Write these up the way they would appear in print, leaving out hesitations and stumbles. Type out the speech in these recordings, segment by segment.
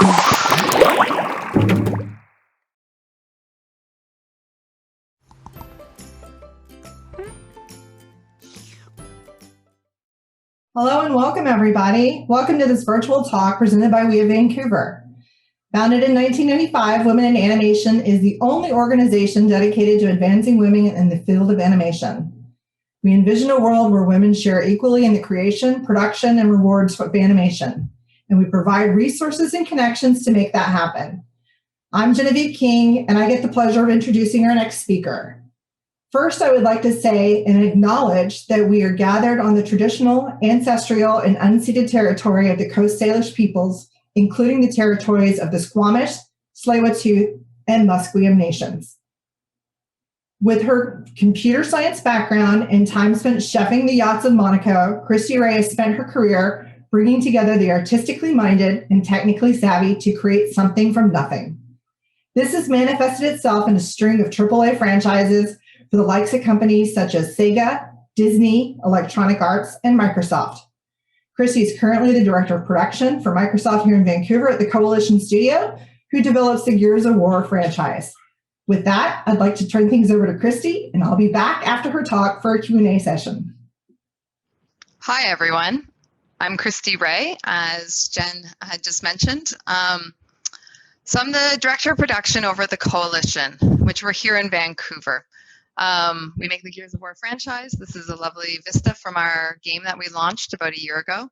Hello and welcome, everybody. Welcome to this virtual talk presented by WIA Vancouver. Founded in 1995, Women in Animation is the only organization dedicated to advancing women in the field of animation. We envision a world where women share equally in the creation, production, and rewards of animation, and we provide resources and connections to make that happen. I'm Genevieve King, and I get the pleasure of introducing our next speaker. First, I would like to say and acknowledge that we are gathered on the traditional, ancestral, and unceded territory of the Coast Salish peoples, including the territories of the Squamish, Tsleil-Waututh, and Musqueam nations. With her computer science background and time spent chefing the yachts of Monaco, Christi Rae has spent her career bringing together the artistically minded and technically savvy to create something from nothing. This has manifested itself in a string of AAA franchises for the likes of companies such as Sega, Disney, Electronic Arts, and Microsoft. Christi is currently the Director of Production for Microsoft here in Vancouver at the Coalition Studio, who develops the Gears of War franchise. With that, I'd like to turn things over to Christi, and I'll be back after her talk for a Q&A session. Hi, everyone. I'm Christi Rae, as Jen had just mentioned. So I'm the Director of Production over at the Coalition, which we're here in Vancouver. We make the Gears of War franchise. This is a lovely vista from our game that we launched about a year ago.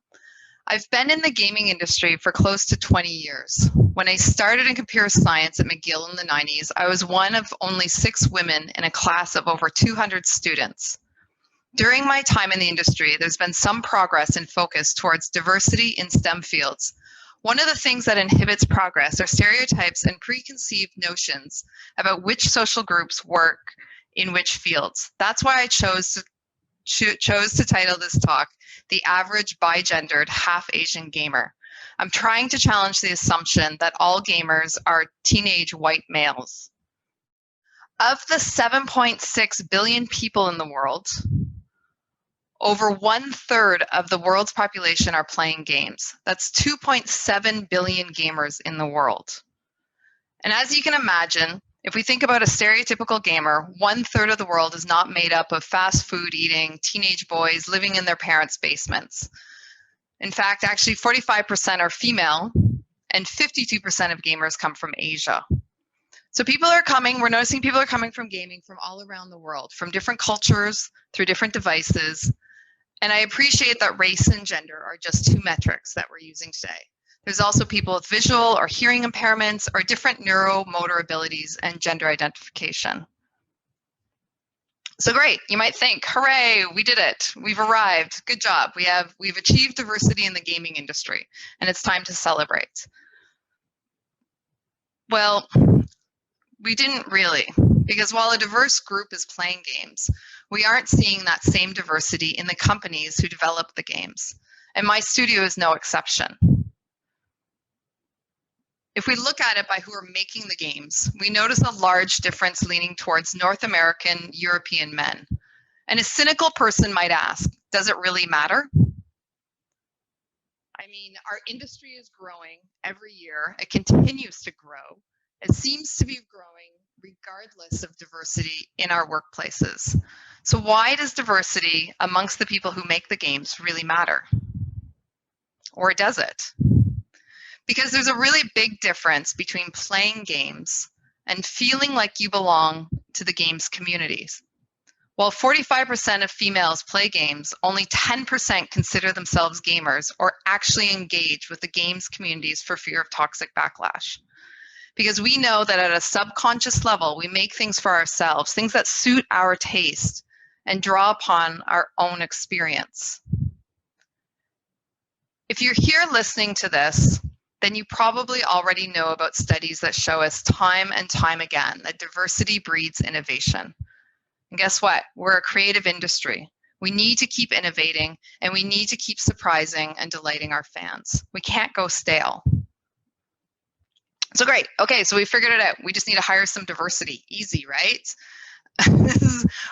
I've been in the gaming industry for close to 20 years. When I started in computer science at McGill in the 90s, I was one of only 6 women in a class of over 200 students. During my time in the industry, there's been some progress and focus towards diversity in STEM fields. One of the things that inhibits progress are stereotypes and preconceived notions about which social groups work in which fields. That's why I chose to title this talk, The Average Bi-Gendered Half Asian Gamer. I'm trying to challenge the assumption that all gamers are teenage white males. Of the 7.6 billion people in the world, over 1/3 of the world's population are playing games. That's 2.7 billion gamers in the world. And as you can imagine, if we think about a stereotypical gamer, 1/3 of the world is not made up of fast food eating teenage boys living in their parents' basements. In fact, actually 45% are female and 52% of gamers come from Asia. So people are coming, we're noticing people are coming from gaming from all around the world, from different cultures, through different devices. And I appreciate that race and gender are just 2 metrics that we're using today. There's also people with visual or hearing impairments or different neuromotor abilities and gender identification. So great, you might think, hooray, we did it. We've arrived, good job. We've achieved diversity in the gaming industry and it's time to celebrate. Well, we didn't really, because while a diverse group is playing games, we aren't seeing that same diversity in the companies who develop the games. And my studio is no exception. If we look at it by who are making the games, we notice a large difference leaning towards North American, European men. And a cynical person might ask, does it really matter? I mean, our industry is growing every year. It continues to grow. It seems to be growing regardless of diversity in our workplaces. So why does diversity amongst the people who make the games really matter? Or does it? Because there's a really big difference between playing games and feeling like you belong to the games communities. While 45% of females play games, only 10% consider themselves gamers or actually engage with the games communities for fear of toxic backlash. Because we know that at a subconscious level, we make things for ourselves, things that suit our taste and draw upon our own experience. If you're here listening to this, then you probably already know about studies that show us time and time again that diversity breeds innovation. And guess what? We're a creative industry. We need to keep innovating and we need to keep surprising and delighting our fans. We can't go stale. So great. Okay, so we figured it out. We just need to hire some diversity. Easy, right?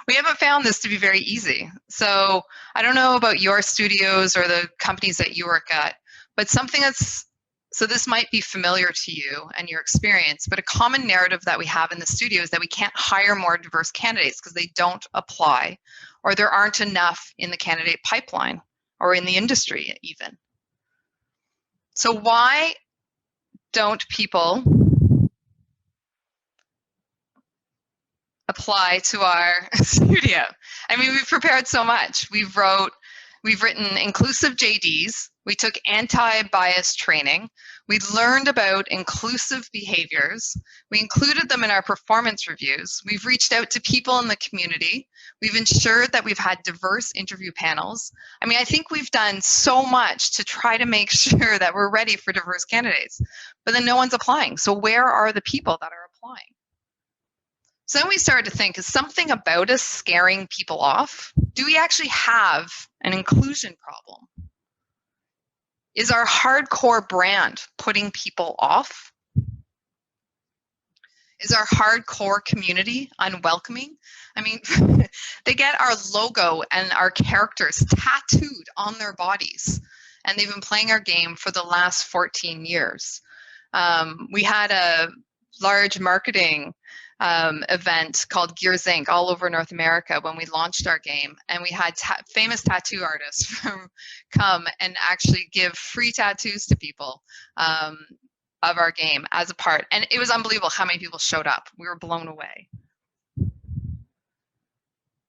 We haven't found this to be very easy. So I don't know about your studios or the companies that you work at, but something that's So this might be familiar to you and your experience, but a common narrative that we have in the studio is that we can't hire more diverse candidates because they don't apply, or there aren't enough in the candidate pipeline or in the industry even. So why don't people apply to our studio? I mean, we've prepared so much. We've written inclusive JDs. We took anti-bias training. We learned about inclusive behaviors. We included them in our performance reviews. We've reached out to people in the community. We've ensured that we've had diverse interview panels. I mean, I think we've done so much to try to make sure that we're ready for diverse candidates, but then no one's applying. So where are the people that are applying? So then we started to think, is something about us scaring people off? Do we actually have an inclusion problem? Is our hardcore brand putting people off? Is our hardcore community unwelcoming? I mean, they get our logo and our characters tattooed on their bodies, and they've been playing our game for the last 14 years. We had a large marketing event called Gears Inc. all over North America when we launched our game, and we had famous tattoo artists come and actually give free tattoos to people of our game as a part, and it was unbelievable how many people showed up. We were blown away.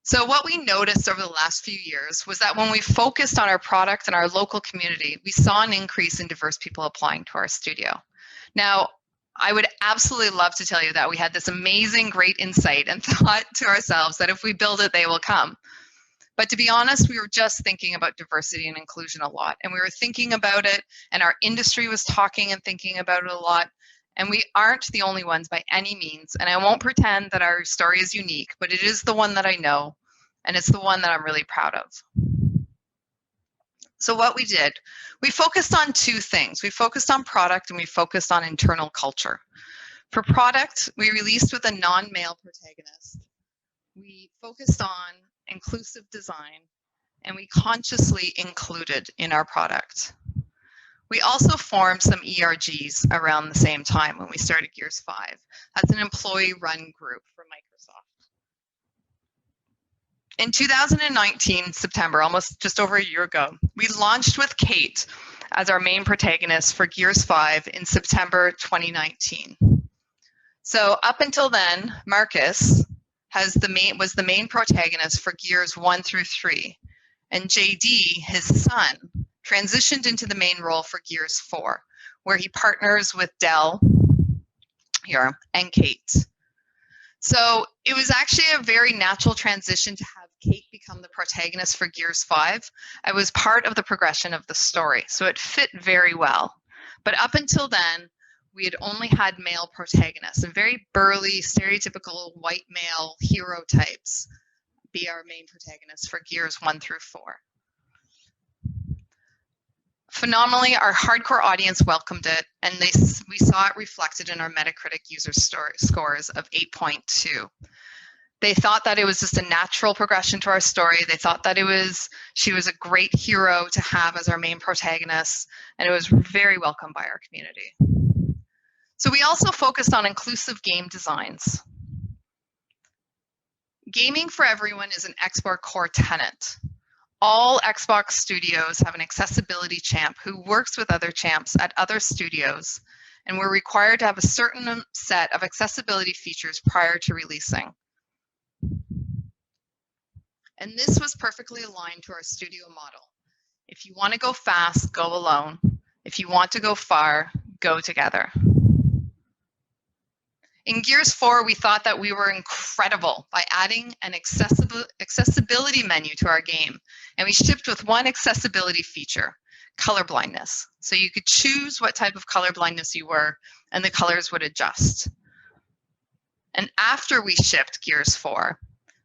So what we noticed over the last few years was that when we focused on our product and our local community, we saw an increase in diverse people applying to our studio. Now, I would absolutely love to tell you that we had this amazing, great insight and thought to ourselves that if we build it, they will come. But to be honest, we were just thinking about diversity and inclusion a lot. And we were thinking about it, and our industry was talking and thinking about it a lot. And we aren't the only ones by any means. And I won't pretend that our story is unique, but it is the one that I know. And it's the one that I'm really proud of. So what we did, we focused on two things. We focused on product and we focused on internal culture. For product, we released with a non-male protagonist. We focused on inclusive design, and we consciously included in our product. We also formed some ERGs around the same time when we started Gears 5. That's an employee-run group for Microsoft. In 2019, September, almost just over a year ago, we launched with Kate as our main protagonist for Gears 5 in September 2019. So up until then, Marcus was the main protagonist for Gears 1 through 3, and JD, his son, transitioned into the main role for Gears 4, where he partners with Del here and Kate. So it was actually a very natural transition to have Kate become the protagonist for Gears 5. I was part of the progression of the story, so it fit very well. But up until then, we had only had male protagonists, and very burly, stereotypical white male hero types be our main protagonists for Gears 1 through 4. Phenomenally, our hardcore audience welcomed it, and we saw it reflected in our Metacritic user scores of 8.2. They thought that it was just a natural progression to our story. They thought that she was a great hero to have as our main protagonist, and it was very welcomed by our community. So we also focused on inclusive game designs. Gaming for everyone is an export core tenet. All Xbox studios have an accessibility champ who works with other champs at other studios, and we're required to have a certain set of accessibility features prior to releasing. And this was perfectly aligned to our studio model. If you want to go fast, go alone. If you want to go far, go together. In Gears 4, we thought that we were incredible by adding an accessibility menu to our game. And we shipped with one accessibility feature, color blindness. So you could choose what type of color blindness you were, and the colors would adjust. And after we shipped Gears 4,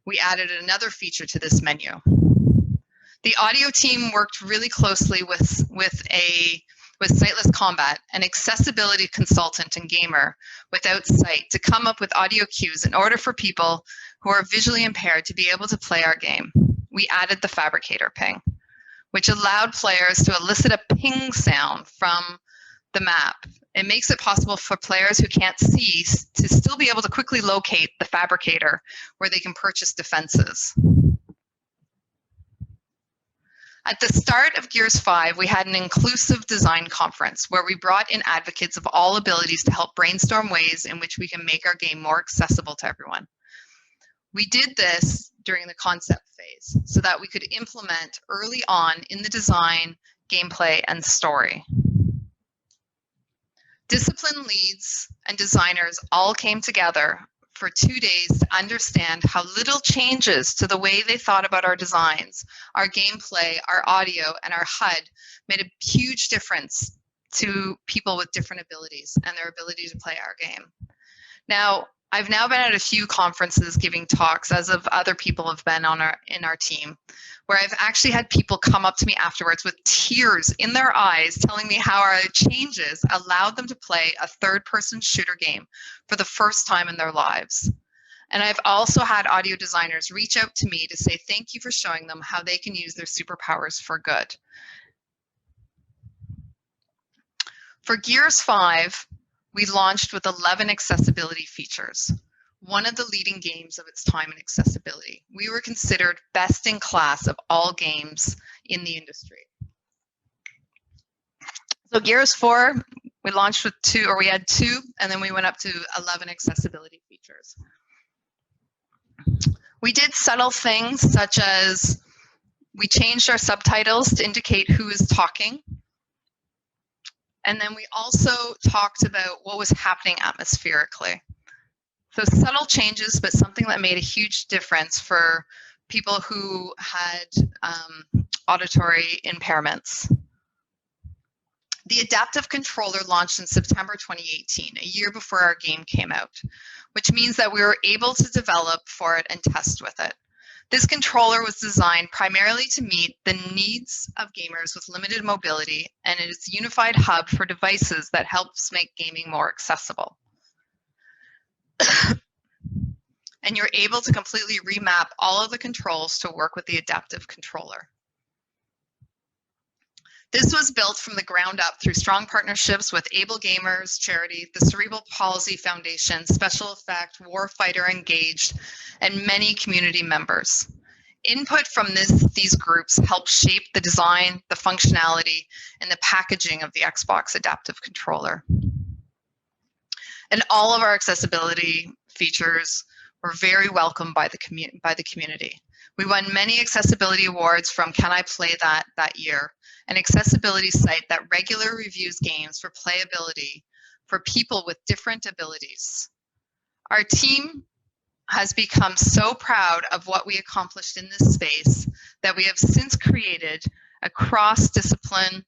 we added another feature to this menu. The audio team worked really closely with Sightless Combat, an accessibility consultant and gamer without sight, to come up with audio cues in order for people who are visually impaired to be able to play our game. We added the fabricator ping, which allowed players to elicit a ping sound from the map. It makes it possible for players who can't see to still be able to quickly locate the fabricator where they can purchase defenses. At the start of Gears 5, we had an inclusive design conference where we brought in advocates of all abilities to help brainstorm ways in which we can make our game more accessible to everyone. We did this during the concept phase so that we could implement early on in the design, gameplay, and story. Discipline leads and designers all came together for 2 days to understand how little changes to the way they thought about our designs, our gameplay, our audio, and our HUD made a huge difference to people with different abilities and their ability to play our game. Now, I've now been at a few conferences giving talks, as of other people have been in our team, where I've actually had people come up to me afterwards with tears in their eyes telling me how our changes allowed them to play a third-person shooter game for the first time in their lives. And I've also had audio designers reach out to me to say thank you for showing them how they can use their superpowers for good. For Gears 5, we launched with 11 accessibility features, one of the leading games of its time in accessibility. We were considered best in class of all games in the industry. So Gears 4, we launched with we had 2, and then we went up to 11 accessibility features. We did subtle things such as we changed our subtitles to indicate who is talking. And then we also talked about what was happening atmospherically. So subtle changes, but something that made a huge difference for people who had auditory impairments. The adaptive controller launched in September 2018, a year before our game came out, which means that we were able to develop for it and test with it. This controller was designed primarily to meet the needs of gamers with limited mobility, and it is a unified hub for devices that helps make gaming more accessible. And you're able to completely remap all of the controls to work with the adaptive controller. This was built from the ground up through strong partnerships with Able Gamers Charity, the Cerebral Palsy Foundation, Special Effect, Warfighter Engaged, and many community members. Input from these groups helped shape the design, the functionality, and the packaging of the Xbox adaptive controller. And all of our accessibility features were very welcomed by the community. We won many accessibility awards from Can I Play That year, an accessibility site that regularly reviews games for playability for people with different abilities. Our team has become so proud of what we accomplished in this space that we have since created a cross-discipline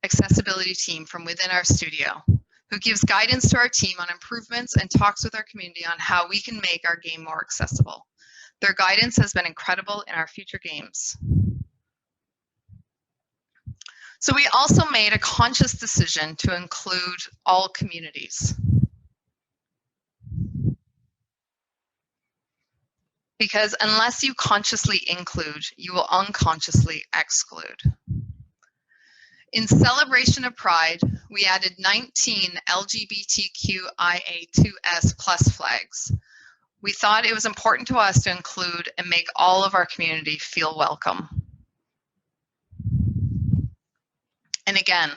accessibility team from within our studio, who gives guidance to our team on improvements and talks with our community on how we can make our game more accessible. Their guidance has been incredible in our future games. So we also made a conscious decision to include all communities. Because unless you consciously include, you will unconsciously exclude. In celebration of Pride, we added 19 LGBTQIA2S+ flags. We thought it was important to us to include and make all of our community feel welcome. And again,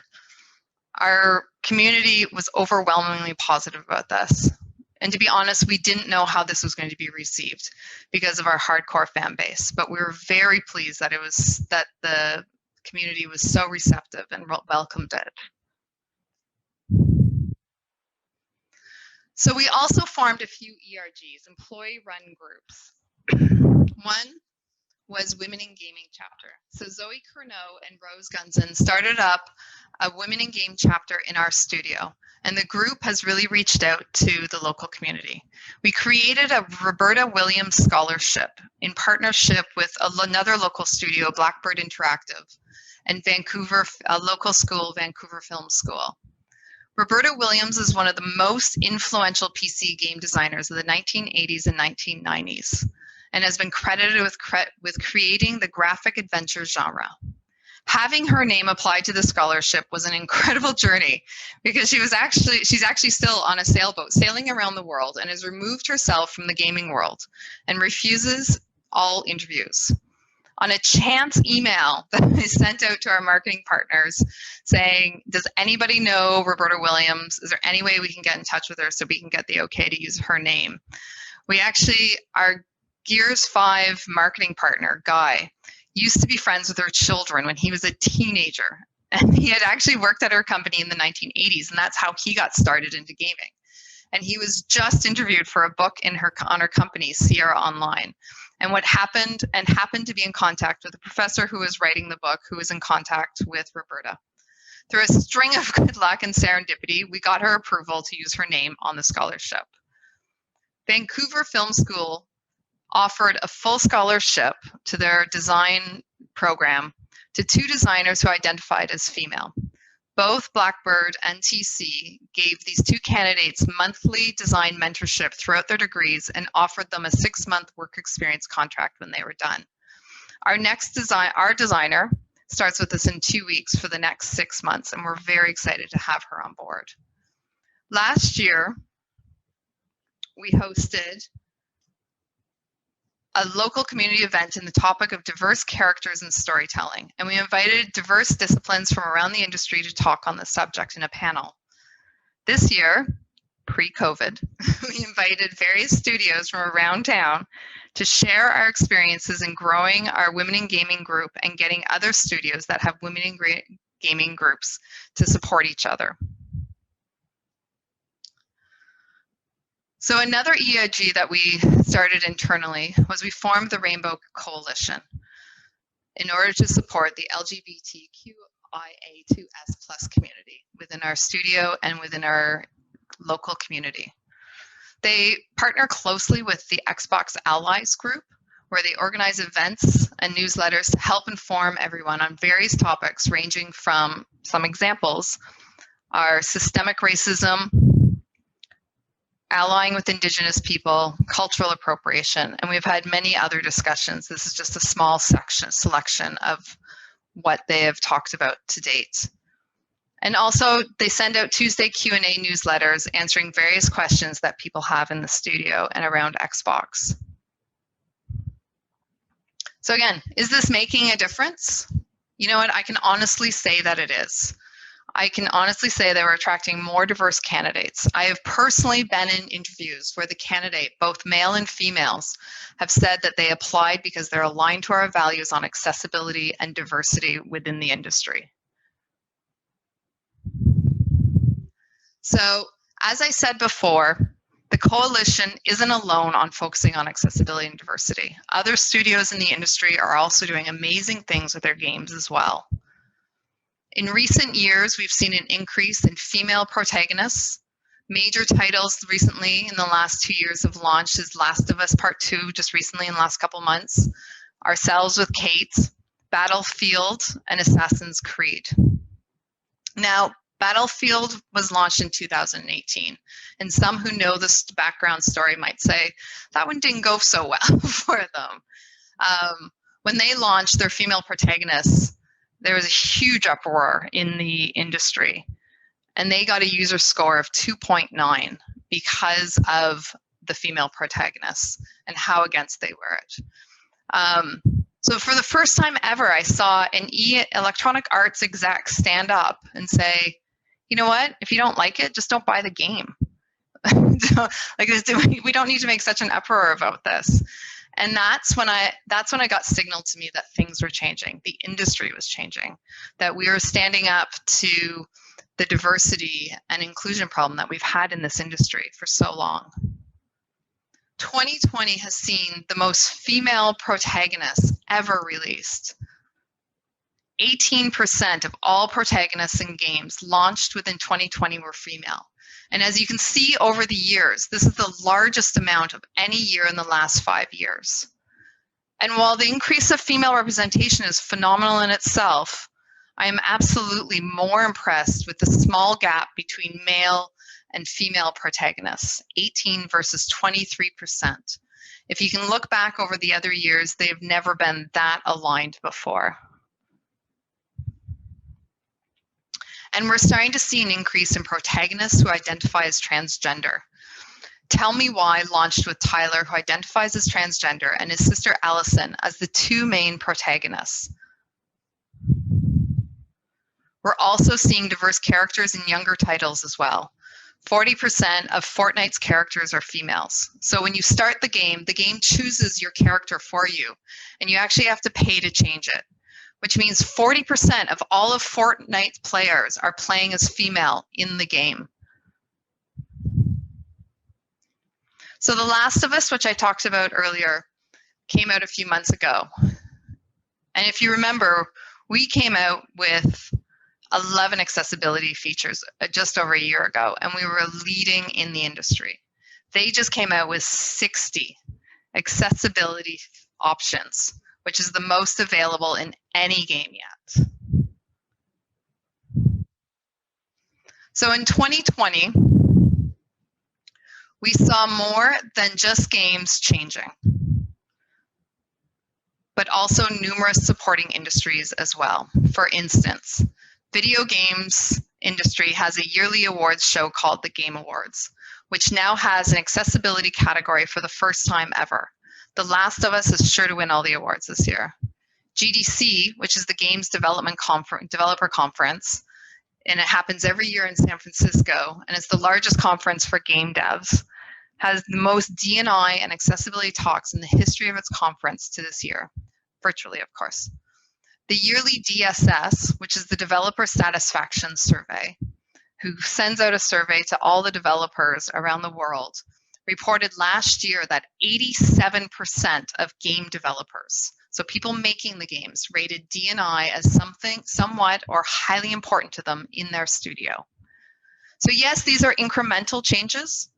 our community was overwhelmingly positive about this. And to be honest, we didn't know how this was going to be received because of our hardcore fan base, but we were very pleased that the community was so receptive and welcomed it. So we also formed a few ERGs, employee-run groups. One was Women in Gaming chapter. So Zoe Curnow and Rose Gunson started up a Women in Game chapter in our studio, and the group has really reached out to the local community. We created a Roberta Williams Scholarship in partnership with another local studio, Blackbird Interactive, and Vancouver, a local school, Vancouver Film School. Roberta Williams is one of the most influential PC game designers of the 1980s and 1990s, and has been credited with creating the graphic adventure genre. Having her name applied to the scholarship was an incredible journey because she's actually still on a sailboat sailing around the world and has removed herself from the gaming world and refuses all interviews. On a chance email that I sent out to our marketing partners saying, does anybody know Roberta Williams? Is there any way we can get in touch with her so we can get the okay to use her name? Our Gears 5 marketing partner, Guy, used to be friends with her children when he was a teenager. And he had actually worked at her company in the 1980s, and that's how he got started into gaming. And he was just interviewed for a book on her company, Sierra Online. And happened to be in contact with a professor who was writing the book, who was in contact with Roberta. Through a string of good luck and serendipity, we got her approval to use her name on the scholarship. Vancouver Film School offered a full scholarship to their design program to 2 designers who identified as female. Both Blackbird and TC gave these 2 candidates monthly design mentorship throughout their degrees and offered them a 6-month work experience contract when they were done. Our designer starts with us in 2 weeks for the next 6 months, and we're very excited to have her on board. Last year, we hosted a local community event in the topic of diverse characters and storytelling, and we invited diverse disciplines from around the industry to talk on the subject in a panel. This year, pre-COVID, we invited various studios from around town to share our experiences in growing our Women in Gaming group and getting other studios that have Women in Gaming groups to support each other. So another EIG that we started internally was we formed the Rainbow Coalition in order to support the LGBTQIA2S+ community within our studio and within our local community. They partner closely with the Xbox Allies group, where they organize events and newsletters to help inform everyone on various topics ranging from, some examples are systemic racism, allying with Indigenous people, cultural appropriation, and we've had many other discussions. This is just a small selection of what they have talked about to date. And also, they send out Tuesday Q&A newsletters answering various questions that people have in the studio and around Xbox. So again, is this making a difference? You know what, I can honestly say that it is. I can honestly say that we're attracting more diverse candidates. I have personally been in interviews where the candidate, both male and females, have said that they applied because they're aligned to our values on accessibility and diversity within the industry. So, as I said before, the coalition isn't alone on focusing on accessibility and diversity. Other studios in the industry are also doing amazing things with their games as well. In recent years, we've seen an increase in female protagonists. Major titles recently in the last 2 years have launched is Last of Us Part 2 just recently in the last couple months, Ourselves with Kate, Battlefield, and Assassin's Creed. Now, Battlefield was launched in 2018, and some who know this background story might say that one didn't go so well for them. When they launched their female protagonists, there was a huge uproar in the industry, and they got a user score of 2.9 because of the female protagonists and how against they were it. So for the first time ever, I saw an Electronic Arts exec stand up and say, you know what, if you don't like it, just don't buy the game. We don't need to make such an uproar about this. And that's when I got signaled to me that things were changing. The industry was changing, that we were standing up to the diversity and inclusion problem that we've had in this industry for so long. 2020 has seen the most female protagonists ever released. 18% of all protagonists in games launched within 2020 were female. And as you can see over the years, this is the largest amount of any year in the last 5 years. And while the increase of female representation is phenomenal in itself, I am absolutely more impressed with the small gap between male and female protagonists, 18 versus 23%. If you can look back over the other years, they've never been that aligned before. And we're starting to see an increase in protagonists who identify as transgender. Tell Me Why launched with Tyler, who identifies as transgender, and his sister Allison as the two main protagonists. We're also seeing diverse characters in younger titles as well. 40% of Fortnite's characters are females. So when you start the game chooses your character for you, and you actually have to pay to change it, which means 40% of all of Fortnite's players are playing as female in the game. So The Last of Us, which I talked about earlier, came out a few months ago. And if you remember, we came out with 11 accessibility features just over a year ago, and we were leading in the industry. They just came out with 60 accessibility options, which is the most available in any game yet. So in 2020, we saw more than just games changing, but also numerous supporting industries as well. For instance, video games industry has a yearly awards show called the Game Awards, which now has an accessibility category for the first time ever. The Last of Us is sure to win all the awards this year. GDC, which is the Games Developer Conference, and it happens every year in San Francisco, and it's the largest conference for game devs, has the most D&I and accessibility talks in the history of its conference to this year, virtually, of course. The yearly DSS, which is the Developer Satisfaction Survey, who sends out a survey to all the developers around the world, reported last year that 87% of game developers, so people making the games, rated D&I as something somewhat or highly important to them in their studio. So yes, these are incremental changes,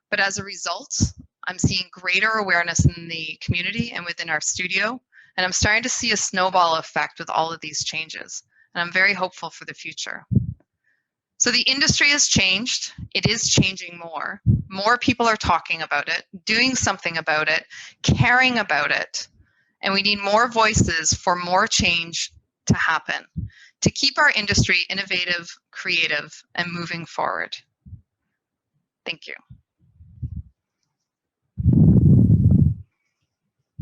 but as a result, I'm seeing greater awareness in the community and within our studio, and I'm starting to see a snowball effect with all of these changes, and I'm very hopeful for the future. So the industry has changed. It is changing more. More people are talking about it, doing something about it, caring about it, and we need more voices for more change to happen, to keep our industry innovative, creative, and moving forward. Thank you.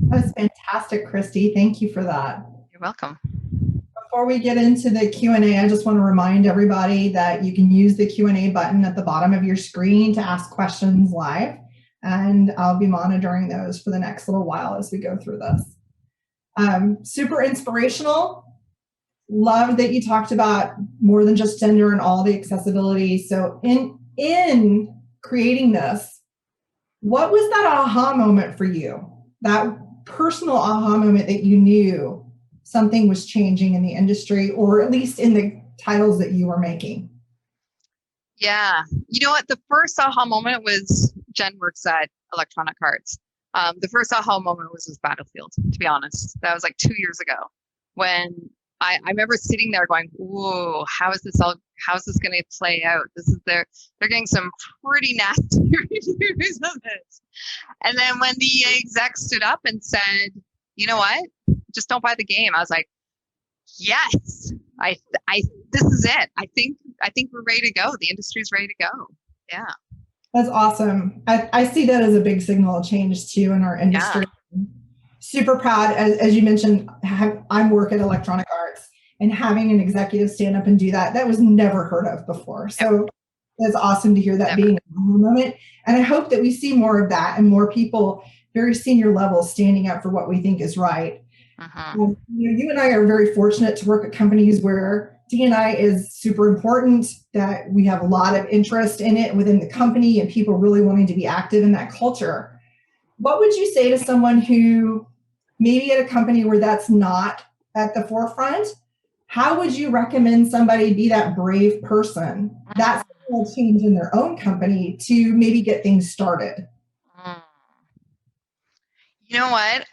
That was fantastic, Christi. Thank you for that. You're welcome. Before we get into the Q&A, I just want to remind everybody that you can use the Q&A button at the bottom of your screen to ask questions live, and I'll be monitoring those for the next little while as we go through this. Super inspirational. Love that you talked about more than just gender and all the accessibility. So in creating this, what was that aha moment for you? That personal aha moment that you knew something was changing in the industry, or at least in the titles that you were making? Yeah, you know what? The first aha moment was Jen works at Electronic Arts. The first aha moment was Battlefield, to be honest. That was like 2 years ago when I remember sitting there going, whoa, how is this going to play out? They're getting some pretty nasty reviews of this. And then when the exec stood up and said, you know what, just don't buy the game, I was like, yes, this is it. I think we're ready to go. The industry's ready to go. Yeah. That's awesome. I see that as a big signal of change too in our industry. Yeah. Super proud, as you mentioned, I work at Electronic Arts, and having an executive stand up and do that was never heard of before. So it's awesome to hear that being a moment. And I hope that we see more of that and more people, very senior levels, standing up for what we think is right. You and I are very fortunate to work at companies where D&I is super important, that we have a lot of interest in it within the company and people really wanting to be active in that culture. What would you say to someone who maybe at a company where that's not at the forefront? How would you recommend somebody be that brave person that's going to change in their own company to maybe get things started? You know what?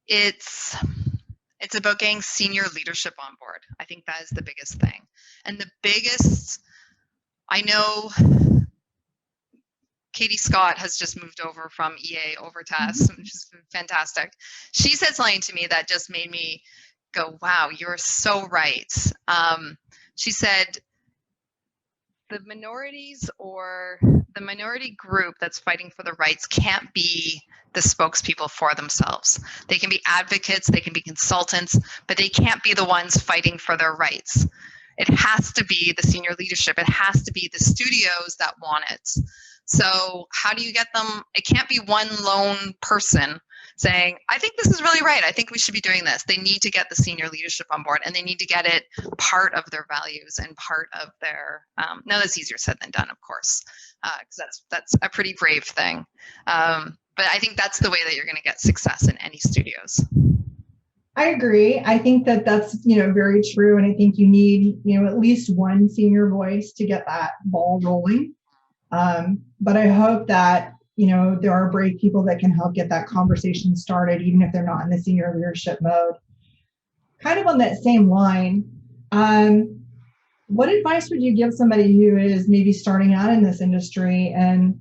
It's about getting senior leadership on board. I think that is the biggest thing. And I know Katie Scott has just moved over from EA over to us, which is fantastic. She said something to me that just made me go, wow, you're so right. She said, the minorities or the minority group that's fighting for the rights can't be the spokespeople for themselves. They can be advocates, they can be consultants, but they can't be the ones fighting for their rights. It has to be the senior leadership. It has to be the studios that want it. So how do you get them? It can't be one lone person saying, I think this is really right. I think we should be doing this. They need to get the senior leadership on board, and they need to get it part of their values and part of their, now that's easier said than done, of course, because that's a pretty brave thing. But I think that's the way that you're going to get success in any studios. I agree. I think that that's, very true. And I think you need, at least one senior voice to get that ball rolling. But I hope that, there are brave people that can help get that conversation started, even if they're not in the senior leadership mode. Kind of on that same line, what advice would you give somebody who is maybe starting out in this industry, and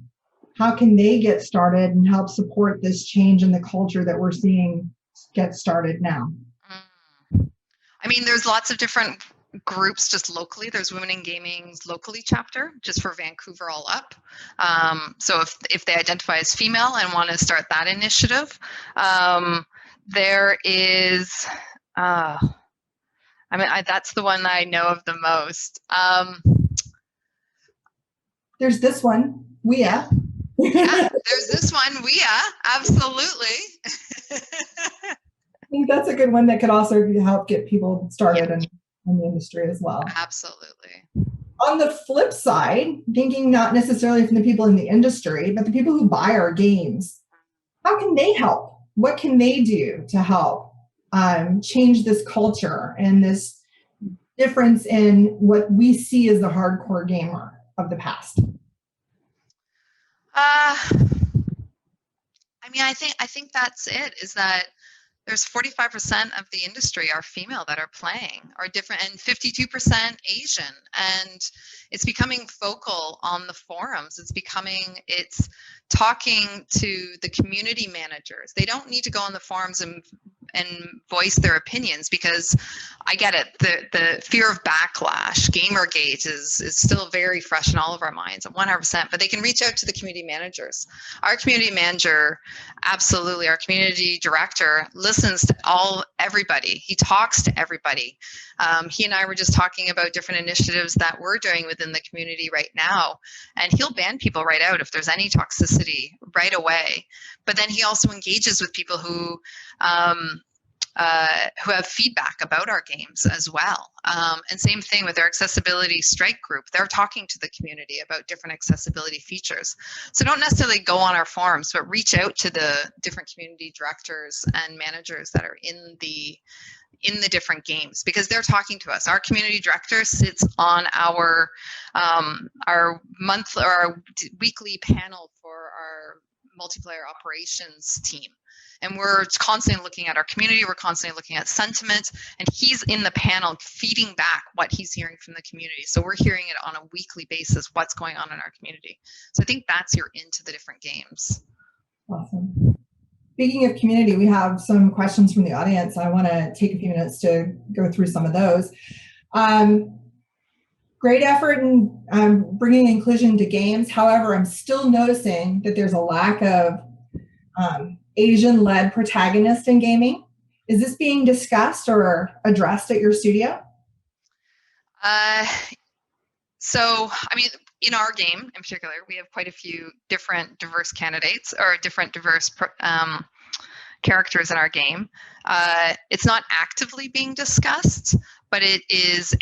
how can they get started and help support this change in the culture that we're seeing get started now? I mean, there's lots of different groups just locally. There's Women in Gaming's locally chapter just for Vancouver all up. So if they identify as female and want to start that initiative, there is, that's the one that I know of the most. There's this one, WIA. Yeah, there's this one, WIA, absolutely. I think that's a good one that could also help get people started in the industry as well. Absolutely. On the flip side, thinking not necessarily from the people in the industry, but the people who buy our games, how can they help? What can they do to help change this culture and this difference in what we see as the hardcore gamer of the past? I think that's it, is that there's 45% of the industry are female that are playing, are different, and 52% Asian. And it's becoming focal on the forums. It's talking to the community managers. They don't need to go on the forums and voice their opinions, because I get it. The fear of backlash, Gamergate is still very fresh in all of our minds, 100%, but they can reach out to the community managers. Our community manager, absolutely, our community director listens to everybody. He talks to everybody. He and I were just talking about different initiatives that we're doing within the community right now, and he'll ban people right out if there's any toxicity right away. But then he also engages with people who have feedback about our games as well. And same thing with our accessibility strike group. They're talking to the community about different accessibility features. So don't necessarily go on our forums, but reach out to the different community directors and managers that are in the different games, because they're talking to us. Our community director sits on our monthly or our weekly panel for our multiplayer operations team. And we're constantly looking at our community, we're constantly looking at sentiment, and he's in the panel feeding back what he's hearing from the community. So we're hearing it on a weekly basis, what's going on in our community. So I think that's your into the different games. Awesome. Speaking of community, we have some questions from the audience. I want to take a few minutes to go through some of those. Great effort in bringing inclusion to games. However, I'm still noticing that there's a lack of Asian-led protagonists in gaming. Is this being discussed or addressed at your studio? So, I mean, in our game in particular, we have quite a few different diverse candidates or different diverse characters in our game. It's not actively being discussed, but it is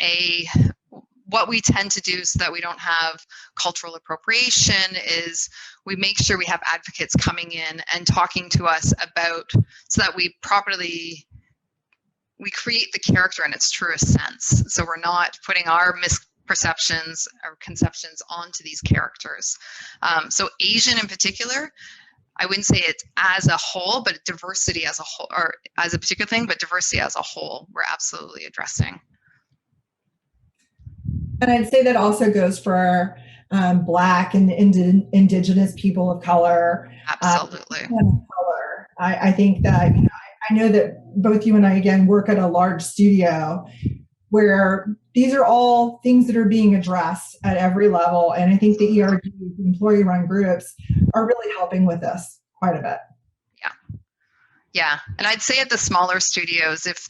what we tend to do so that we don't have cultural appropriation is we make sure we have advocates coming in and talking to us about, so that we create the character in its truest sense. So we're not putting our misperceptions or conceptions onto these characters. So Asian in particular, I wouldn't say it's as a whole, but diversity as a whole, or as a particular thing, but diversity as a whole, we're absolutely addressing. And I'd say that also goes for Black and Indigenous people of color. Absolutely. I think that, I know that both you and I, again, work at a large studio where these are all things that are being addressed at every level. And I think the ERG, the employee-run groups, are really helping with this quite a bit. Yeah, and I'd say at the smaller studios, if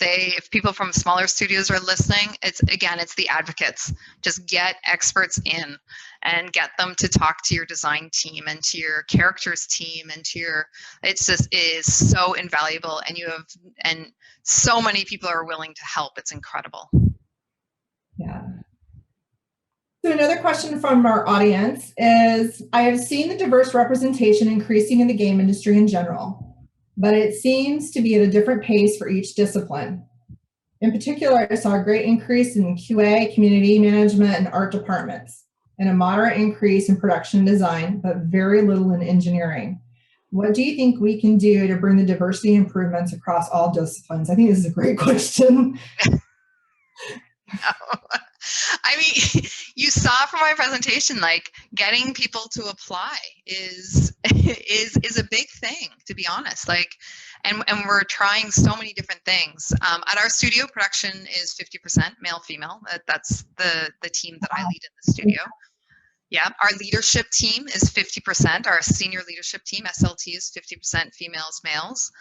people from smaller studios are listening, it's the advocates. Just get experts in and get them to talk to your design team and to your characters team and to your, it's just is so invaluable, and so many people are willing to help. It's incredible. Yeah. So another question from our audience is, I have seen the diverse representation increasing in the game industry in general, but it seems to be at a different pace for each discipline. In particular, I saw a great increase in QA, community management, and art departments, and a moderate increase in production design, but very little in engineering. What do you think we can do to bring the diversity improvements across all disciplines? I think this is a great question. I mean, you saw from my presentation, like getting people to apply is a big thing, to be honest. Like, and we're trying so many different things. At our studio, production is 50% male, female. That's the team that I lead in the studio. Yeah, our leadership team is 50%. Our senior leadership team, SLT, is 50% females, males.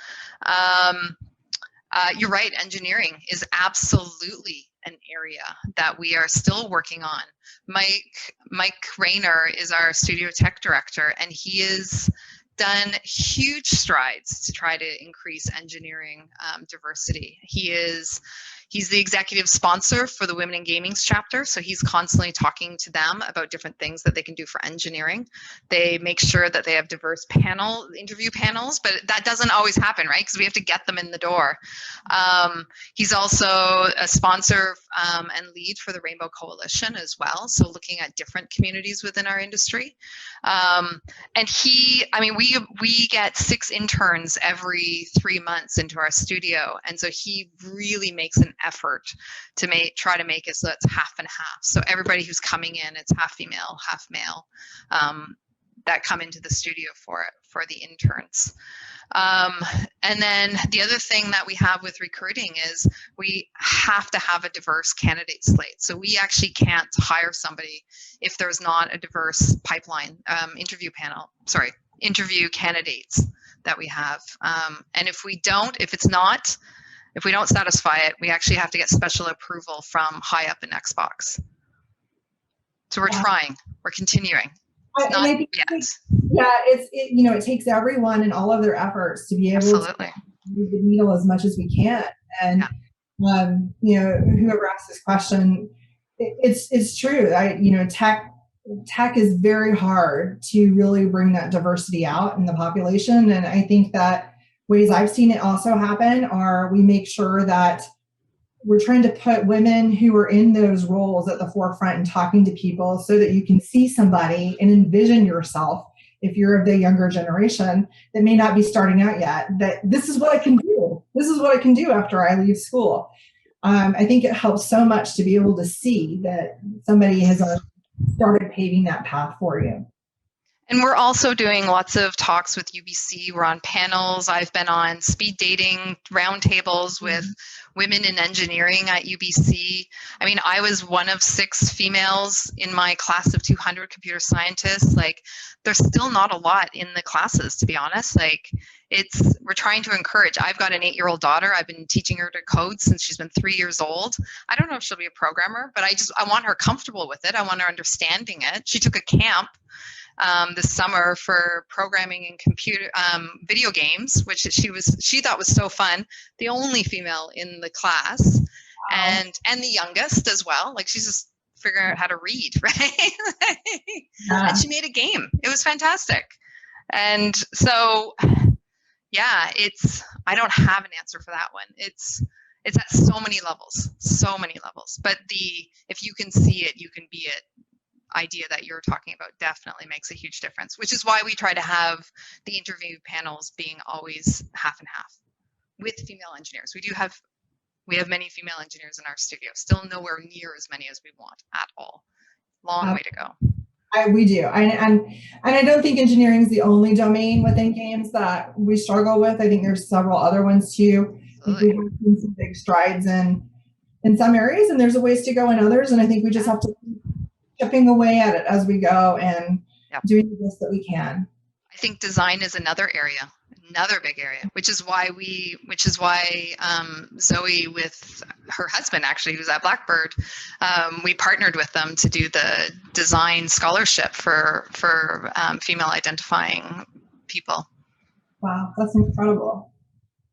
You're right, engineering is absolutely an area that we are still working on. Mike Rayner is our studio tech director, and he has done huge strides to try to increase engineering diversity. He's the executive sponsor for the Women in Gaming's chapter, so he's constantly talking to them about different things that they can do for engineering. They make sure that they have diverse interview panels, but that doesn't always happen, right? Because we have to get them in the door. He's also a sponsor and lead for the Rainbow Coalition as well, so looking at different communities within our industry. And we get 6 interns every 3 months into our studio, and so he really makes an effort to try to make it so it's half and half. So everybody who's coming in, it's half female, half male, that come into the studio for the interns. And then the other thing that we have with recruiting is we have to have a diverse candidate slate. So we actually can't hire somebody if there's not a diverse pipeline, interview candidates that we have. And if we don't satisfy it, we actually have to get special approval from high up in Xbox. So we're trying, we're continuing. It takes everyone and all of their efforts to be able to move the needle as much as we can. And whoever asked this question, it's true. Tech is very hard to really bring that diversity out in the population. And I think that ways I've seen it also happen are we make sure that we're trying to put women who are in those roles at the forefront and talking to people so that you can see somebody and envision yourself, if you're of the younger generation that may not be starting out yet, that this is what I can do. This is what I can do after I leave school. I think it helps so much to be able to see that somebody has started paving that path for you. And we're also doing lots of talks with UBC. We're on panels. I've been on speed dating roundtables with women in engineering at UBC. I mean, I was one of 6 females in my class of 200 computer scientists. Like, there's still not a lot in the classes, to be honest. Like, we're trying to encourage. I've got an 8-year-old daughter. I've been teaching her to code since she's been 3 years old. I don't know if she'll be a programmer, but I want her comfortable with it. I want her understanding it. She took a camp this summer for programming and computer video games, which she thought was so fun. The only female in the class. Wow. and the youngest as well. Like, she's just figuring out how to read, right? And she made a game. It was fantastic. And so, yeah, I don't have an answer for that one. It's at so many levels. But if you can see it, you can be it idea that you're talking about definitely makes a huge difference, which is why we try to have the interview panels being always half and half with female engineers. We have many female engineers in our studio, still nowhere near as many as we want at all. Long way to go. We do. And I don't think engineering is the only domain within games that we struggle with. I think there's several other ones too. I think we have seen some big strides in some areas, and there's a ways to go in others. And I think we just have to keep chipping away at it as we go and doing the best that we can. I think design is another area, another big area, which is why Zoe with her husband, actually, who's at Blackbird, we partnered with them to do the design scholarship for female identifying people. Wow, that's incredible.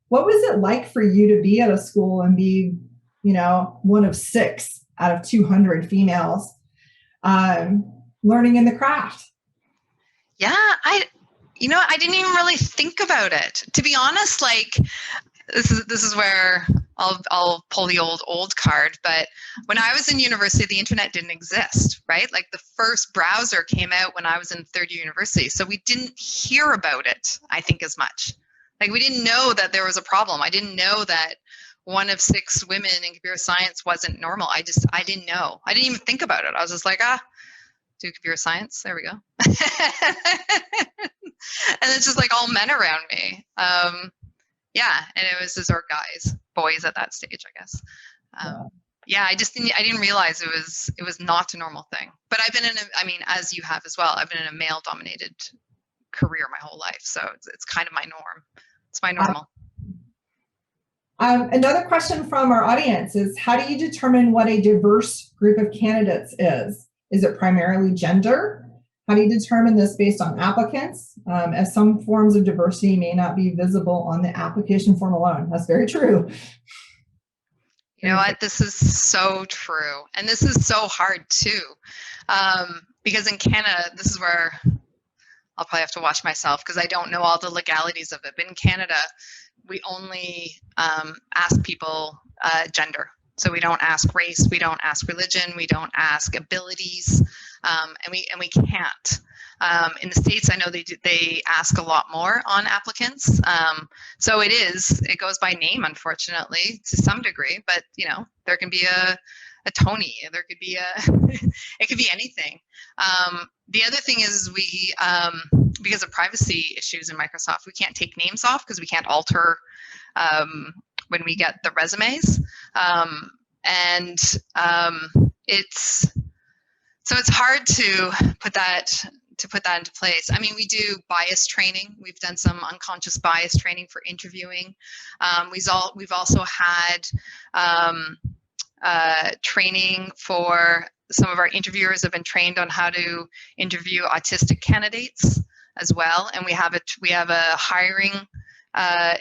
What was it like for you to be at a school and be, one of 6 out of 200 females learning in the craft? Yeah, I didn't even really think about it. To be honest, like this is where I'll pull the old card. But when I was in university, the internet didn't exist, right? Like the first browser came out when I was in third year university. So we didn't hear about it, I think, as much. Like we didn't know that there was a problem. I didn't know that 1 of 6 women in computer science wasn't normal. I didn't know. I didn't even think about it. I was just like, do computer science. There we go. And it's just like all men around me. And it was just our boys at that stage, I guess. I didn't realize it was not a normal thing. But I've been as you have as well, I've been in a male dominated career my whole life. So it's kind of my norm. It's my normal. Another question from our audience is, how do you determine what a diverse group of candidates is? Is it primarily gender? How do you determine this based on applicants? As some forms of diversity may not be visible on the application form alone. That's very true. You know what? This is so true. And this is so hard too. Because in Canada, this is where I'll probably have to watch myself because I don't know all the legalities of it. But in Canada, we only ask people gender. So we don't ask race, we don't ask religion, we don't ask abilities, and we can't. In the States, I know they ask a lot more on applicants. So it goes by name, unfortunately, to some degree. But there can be a Tony, there could be it could be anything. The other thing is we because of privacy issues in Microsoft, we can't take names off because we can't alter when we get the resumes. It's hard to put that into place. I mean, we do bias training. We've done some unconscious bias training for interviewing. We've also had training for some of our interviewers have been trained on how to interview autistic candidates as well. And we have a hiring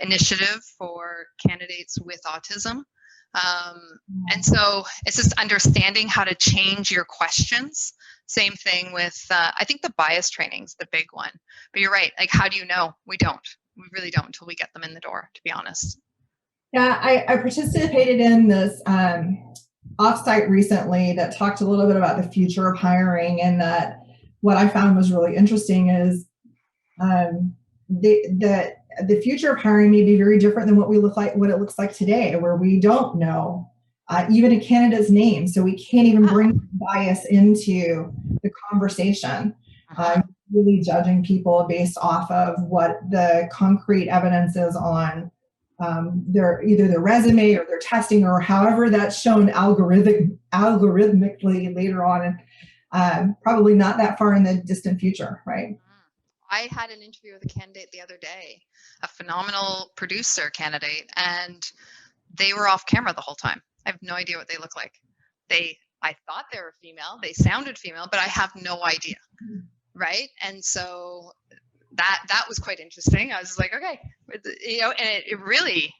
initiative for candidates with autism. And so it's just understanding how to change your questions. Same thing with, I think the bias training is the big one. But you're right. Like, how do you know? We don't. We really don't until we get them in the door, to be honest. Yeah, I participated in this offsite recently that talked a little bit about the future of hiring, and that what I found was really interesting is the future of hiring may be very different than what it looks like today, where we don't know even a candidate's name, so we can't even bring bias into the conversation. Really judging people based off of what the concrete evidence is on either their resume or their testing, or however that's shown algorithmically later on, and probably not that far in the distant future, right? I had an interview with a candidate the other day, a phenomenal producer candidate, and they were off camera the whole time. I have no idea what they look like. I thought they were female, they sounded female, but I have no idea, right? And so that was quite interesting. I was like, okay, and it really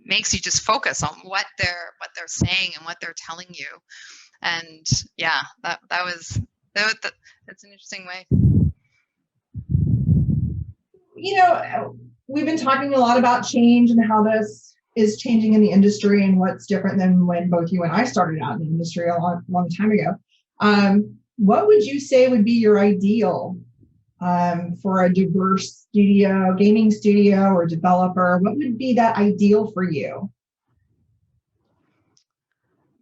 makes you just focus on what they're saying and what they're telling you. And yeah, that's an interesting way. We've been talking a lot about change and how this is changing in the industry and what's different than when both you and I started out in the industry a long time ago. What would you say would be your ideal for a diverse gaming studio or developer? What would be that ideal for you?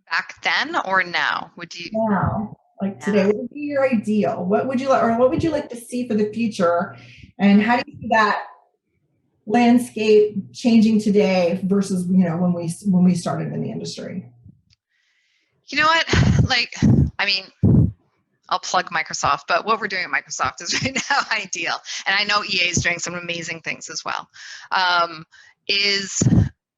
Back then or now? Would you? Now. like today? What would be your ideal? What would you like, or what would you like to see for the future? And how do you see that landscape changing today versus, you know, when we started in the industry? You know what? Like, I mean, I'll plug Microsoft, but what we're doing at Microsoft is right now ideal. And I know EA is doing some amazing things as well.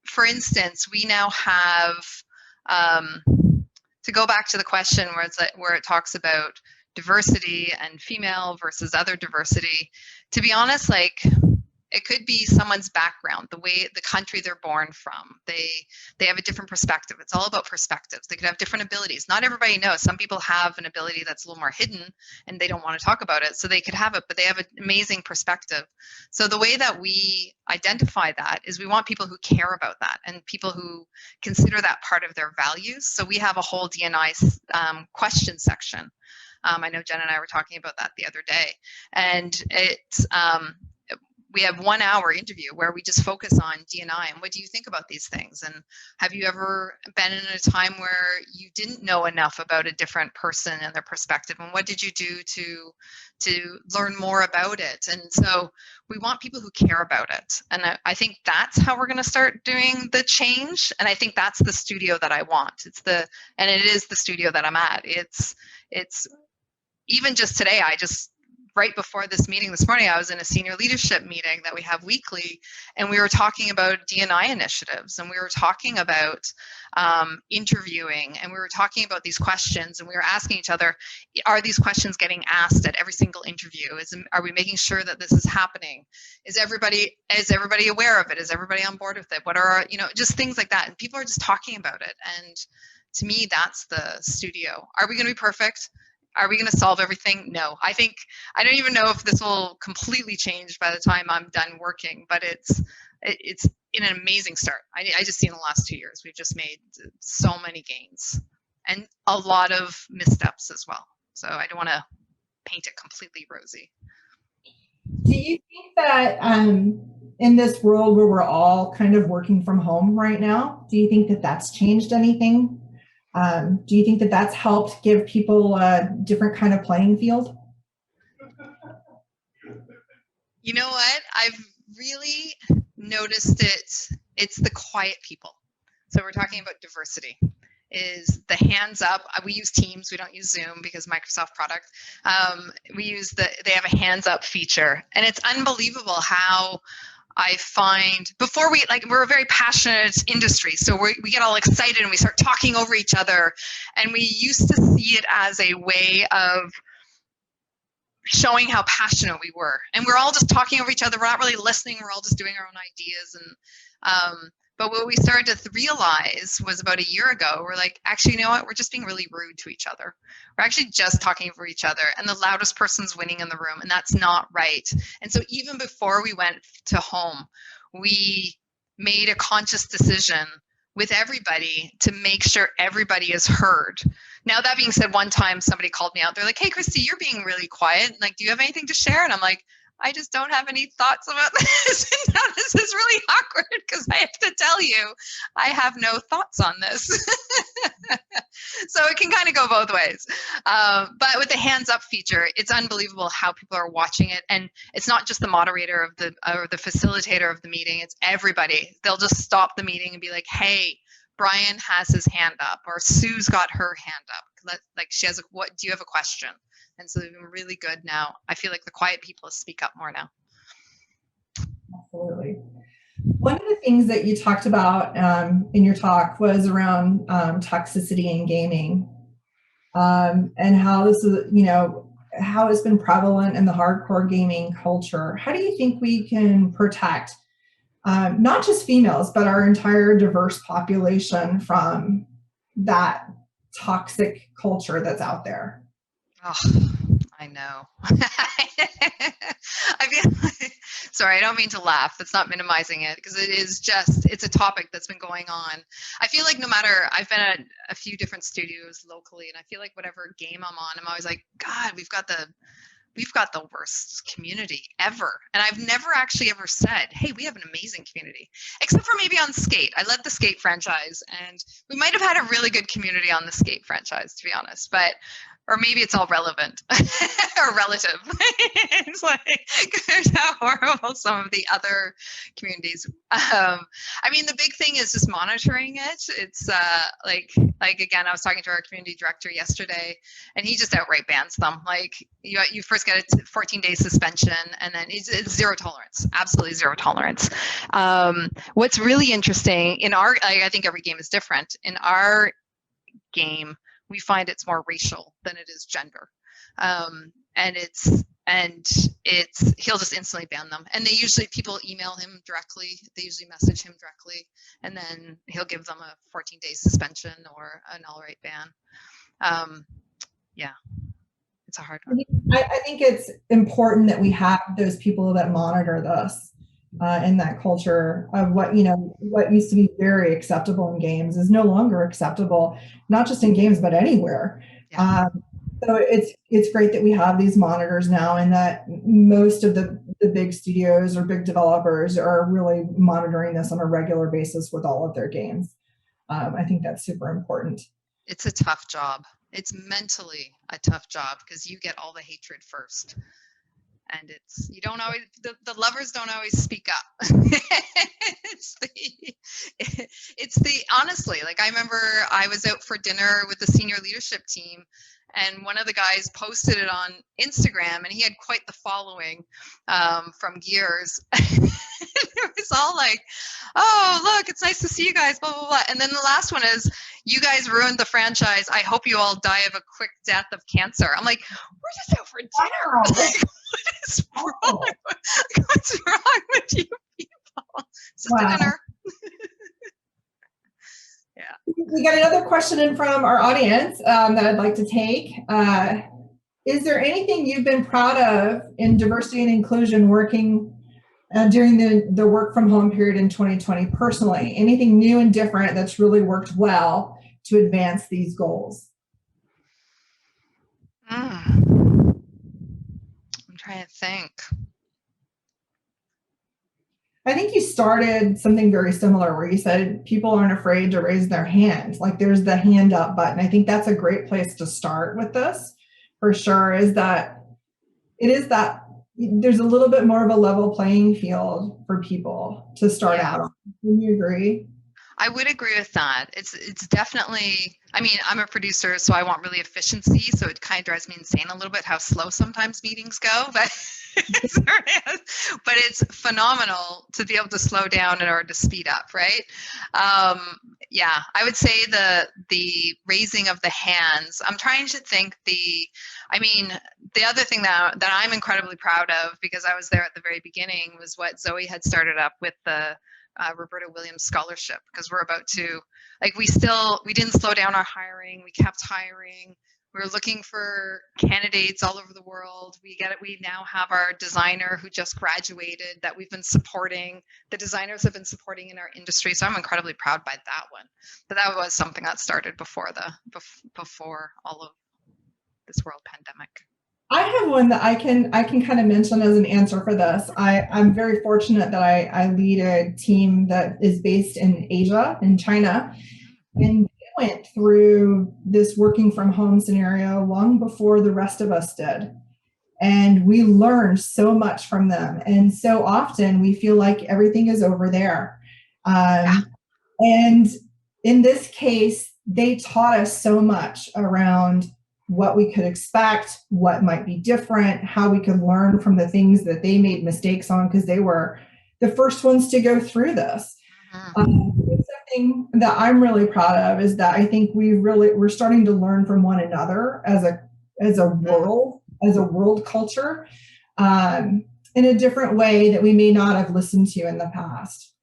For instance, we now have, to go back to the question where it talks about diversity and female versus other diversity, to be honest, like, it could be someone's background, the country they're born from. They have a different perspective. It's all about perspectives. They could have different abilities. Not everybody knows. Some people have an ability that's a little more hidden and they don't want to talk about it. So they could have it, but they have an amazing perspective. So the way that we identify that is we want people who care about that and people who consider that part of their values. So we have a whole D&I question section. I know Jen and I were talking about that the other day, and it's we have 1 hour interview where we just focus on D&I and what do you think about these things? And have you ever been in a time where you didn't know enough about a different person and their perspective? And what did you do to learn more about it? And so we want people who care about it. And I think that's how we're going to start doing the change. And I think that's the studio that I want. And it is the studio that I'm at. It's even just today, right before this meeting this morning, I was in a senior leadership meeting that we have weekly, and we were talking about D&I initiatives, and we were talking about interviewing, and we were talking about these questions, and we were asking each other, are these questions getting asked at every single interview? Are we making sure that this is happening? Is everybody aware of it? Is everybody on board with it? What are just things like that? And people are just talking about it. And to me, that's the studio. Are we going to be perfect? Are we going to solve everything? No. I don't even know if this will completely change by the time I'm done working, but it's in an amazing start. I just see in the last 2 years, we've just made so many gains and a lot of missteps as well. So I don't want to paint it completely rosy. Do you think that in this world where we're all kind of working from home right now, do you think that that's changed anything? Do you think that that's helped give people a different kind of playing field? You know what? I've really noticed it's the quiet people. So we're talking about diversity. Is the hands up. We use Teams. We don't use Zoom because Microsoft product. They have a hands up feature, and it's unbelievable how I find we're a very passionate industry. So we get all excited and we start talking over each other. And we used to see it as a way of showing how passionate we were. And we're all just talking over each other. We're not really listening. We're all just doing our own ideas. And, but what we started to realize was about a year ago, we're like, actually, you know what? We're just being really rude to each other. We're actually just talking over each other, and the loudest person's winning in the room, and that's not right. And so even before we went to home, we made a conscious decision with everybody to make sure everybody is heard. Now, that being said, one time somebody called me out. They're like, hey, Christi, you're being really quiet. Like, do you have anything to share? And I'm like, I just don't have any thoughts about this. Now this is really awkward because I have to tell you, I have no thoughts on this. So it can kind of go both ways. But with the hands up feature, it's unbelievable how people are watching it. And it's not just the moderator or the facilitator of the meeting, it's everybody. They'll just stop the meeting and be like, hey, Brian has his hand up, or Sue's got her hand up. Like she has what do you have a question? And so they've been really good now. I feel like the quiet people speak up more now. Absolutely. One of the things that you talked about in your talk was around toxicity and gaming, and how this is, how it's been prevalent in the hardcore gaming culture. How do you think we can protect not just females, but our entire diverse population from that toxic culture that's out there? Oh, I know. I feel like, sorry, I don't mean to laugh. That's not minimizing it, because it's a topic that's been going on. I feel like I've been at a few different studios locally, and I feel like whatever game I'm on, I'm always like, God, we've got the we've got the worst community ever. And I've never actually ever said, hey, we have an amazing community, except for maybe on Skate. I led the Skate franchise, and we might have had a really good community on the Skate franchise, to be honest, but or maybe it's all relevant or relative. It's like how horrible some of the other communities. I mean, the big thing is just monitoring it. It's like again, I was talking to our community director yesterday, and he just outright bans them. Like you first get a 14-day suspension, and then it's zero tolerance, absolutely zero tolerance. What's really interesting in our, I think every game is different. In our game, we find it's more racial than it is gender. And he'll just instantly ban them. And people email him directly. They usually message him directly, and then he'll give them a 14-day suspension or an all-right ban. Yeah, it's a hard one. I think it's important that we have those people that monitor this. In that culture of what used to be very acceptable in games is no longer acceptable, not just in games but anywhere. Yeah. So it's great that we have these monitors now, and that most of the big studios or big developers are really monitoring this on a regular basis with all of their games. I think that's super important. It's a tough job. It's mentally a tough job because you get all the hatred first. And you don't always, the lovers don't always speak up. it's the honestly, like I remember I was out for dinner with the senior leadership team, and one of the guys posted it on Instagram, and he had quite the following from Gears. It was all like, oh, look, it's nice to see you guys, blah, blah, blah. And then the last one is, you guys ruined the franchise. I hope you all die of a quick death of cancer. I'm like, we're just out for dinner. Like, what is wrong? What's wrong with you people? It's just a dinner. Yeah. We got another question in from our audience that I'd like to take. Is there anything you've been proud of in diversity and inclusion working during the work from home period in 2020 personally? Anything new and different that's really worked well to advance these goals? I'm trying to think. I think you started something very similar where you said people aren't afraid to raise their hand. Like there's the hand up button. I think that's a great place to start with this for sure, is that there's a little bit more of a level playing field for people to start out on. Would you agree? I would agree with that. It's definitely, I mean, I'm a producer, so I want really efficiency. So it kind of drives me insane a little bit how slow sometimes meetings go, but it's phenomenal to be able to slow down in order to speed up, right? Yeah, I would say the raising of the hands. I'm trying to think the other thing that I'm incredibly proud of, because I was there at the very beginning, was what Zoe had started up with the Roberta Williams Scholarship, because we're about to, like, we didn't slow down our hiring. We kept hiring. We were looking for candidates all over the world. We now have our designer who just graduated that we've been supporting. The designers have been supporting in our industry. So I'm incredibly proud by that one. But that was something that started before all of this world pandemic. I have one that I can kind of mention as an answer for this. I'm very fortunate that I lead a team that is based in Asia, in China, and they went through this working from home scenario long before the rest of us did. And we learned so much from them. And so often we feel like everything is over there. And in this case, they taught us so much around what we could expect, what might be different, how we could learn from the things that they made mistakes on, because they were the first ones to go through this. Something that I'm really proud of is that I think we're starting to learn from one another as a world culture in a different way that we may not have listened to in the past.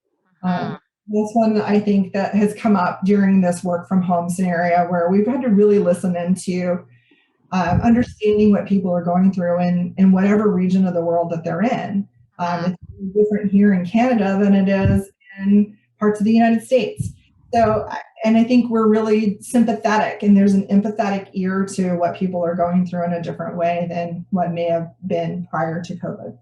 That's one that I think that has come up during this work from home scenario, where we've had to really listen into understanding what people are going through in whatever region of the world that they're in. It's different here in Canada than it is in parts of the United States. So And I think we're really sympathetic, and there's an empathetic ear to what people are going through in a different way than what may have been prior to COVID.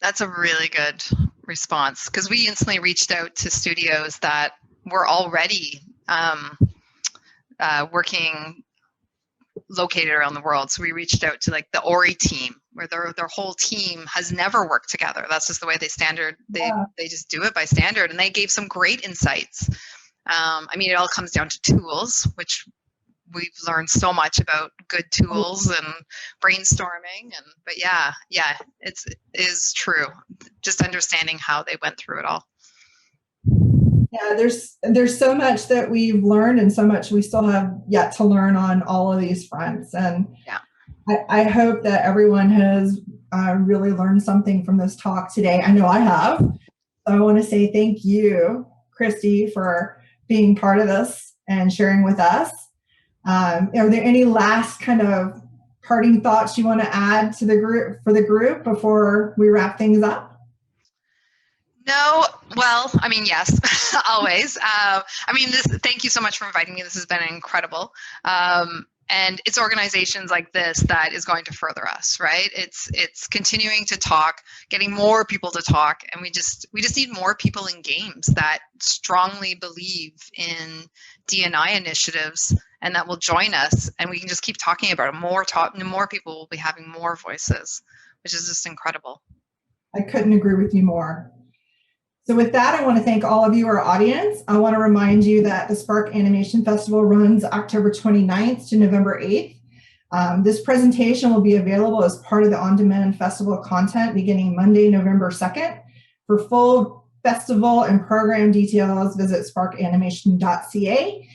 That's a really good response, because we instantly reached out to studios that were already working located around the world. So we reached out to like the Ori team, where their whole team has never worked together. That's just the way they just do it by standard, and they gave some great insights. I mean, it all comes down to tools, which we've learned so much about good tools and brainstorming. But yeah, it is true. Just understanding how they went through it all. Yeah, there's so much that we've learned, and so much we still have yet to learn on all of these fronts. And yeah, I hope that everyone has really learned something from this talk today. I know I have. So I want to say thank you, Christi, for being part of this and sharing with us. Are there any last kind of parting thoughts you want to add to the group before we wrap things up? No, well, I mean, yes, always. Thank you so much for inviting me. This has been incredible. And it's organizations like this that is going to further us, right? It's continuing to talk, getting more people to talk, and we just need more people in games that strongly believe in D&I initiatives and that will join us, and we can just keep talking about it. More people will be having more voices, which is just incredible. I couldn't agree with you more. So with that, I want to thank all of you, our audience. I want to remind you that the Spark Animation Festival runs October 29th to November 8th. This presentation will be available as part of the on-demand festival content beginning Monday, November 2nd. For full festival and program details, visit sparkanimation.ca.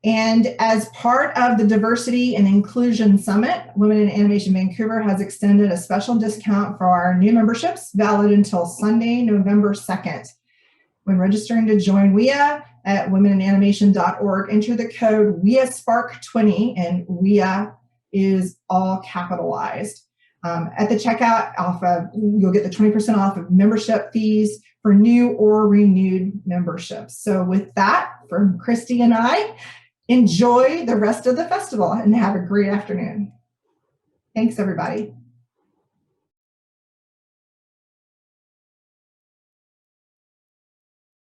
And as part of the Diversity and Inclusion Summit, Women in Animation Vancouver has extended a special discount for our new memberships, valid until Sunday, November 2nd. When registering to join WIA at womeninanimation.org, enter the code WIASPARK20, and WIA is all capitalized. At the checkout, you'll get the 20% off of membership fees for new or renewed memberships. So with that, from Christi and I, enjoy the rest of the festival and have a great afternoon. Thanks, everybody.